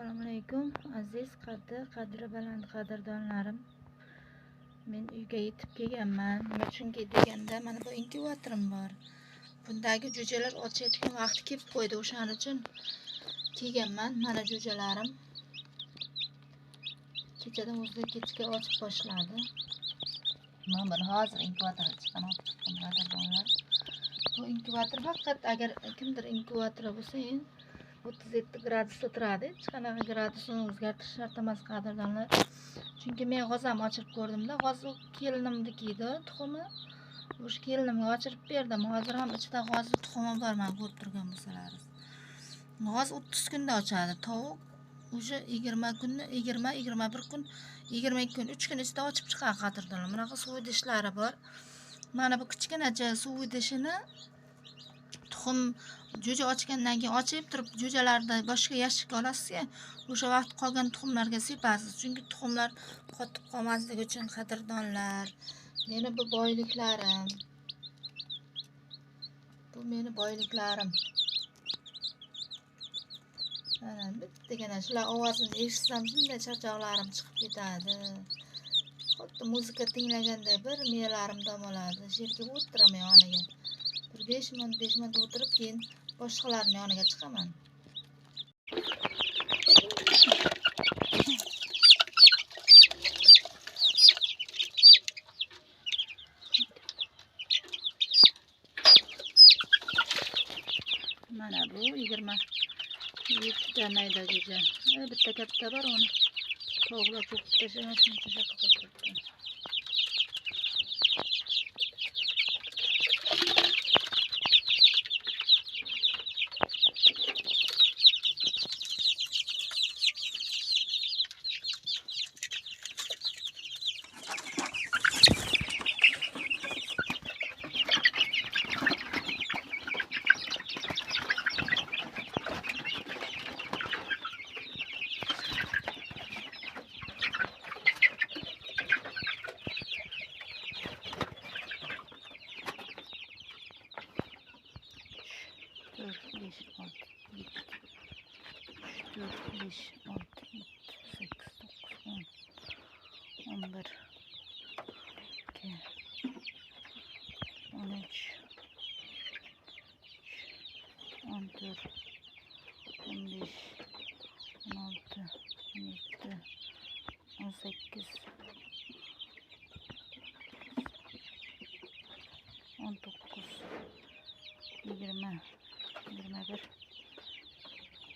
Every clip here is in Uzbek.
Assalomu alaykum aziz qadri baland qadrdonlarim. Men uyga yetib kelganman. Nima uchun deganda mana bu inkubatorim bor. Bundagi jo'jalar ochayotgan vaqti kelib qo'ydi. O'shaning uchun kelganman. Mana jo'jalarim. Kechadan o'zida kechga ochib boshladi. Mana buni hozir inkubatorga chiqqan olib chiqdim qadrdonlar. Bu inkubator faqat agar kimdir inkubatori bo'lsa 37 gradusda turadi. Hech qanaqa gradusini o'zgartirish shart emas qadrdonlar. Chunki men g'o'zam ochirib ko'rdimda, g'oz kelinimniki edi tuxumi. O'sha kelinimga ochirib berdim. Hozir ham ichida g'ozni tuxumi bor, mana ko'rib turgan bo'lsalaringiz. G'oz 30 kunda ochadi. Tovuq o'sha 20 kunni, 21 kun, 22 kun, 3 kun ichida ochib chiqadi qadrdonlar. Bunaqa suv idishlari bor. Mana bu kichkinacha suv idishini tuxum jo'ja ochgandan keyin ochib turib jo'jalarni boshqa yashikka olasiz-ya, o'sha vaqt qolgan tuxumlarga sepasiz. Chunki tuxumlar qotib qolmasligi uchun qadrdonlar. Meni bu boyliklarim. Bu meni boyliklarim. Mana bittagina shular ovozini eshitsam shunday charchoqlarim chiqib ketadi. Xuddi muzika tinglaganday bir miyalarim dam oladi. Sherga o'tiraman yoniga. Bir 5 minut o'tirib keyin boshqalarning yoniga chiqaman. Mana bu 27 mayda jo'ja. Bitta katta bor, uni tovuqlar cho'qib tashlagan, shuncha shaqa qilib ketdi. Dört, beş, altı, yedi, 4, 5, 6, 7, 8, 9, 10, 11, 12, 13, 14, 15, 16, 17, 18, 19, 20, 21,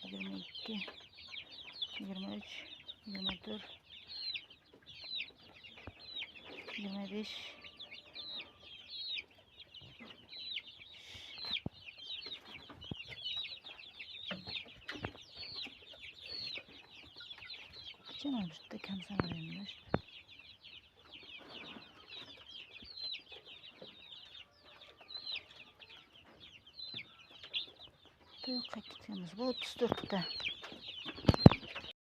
22, 23, 24, 25, canım işte kamsana verilmiş. Yok, bu 34'te.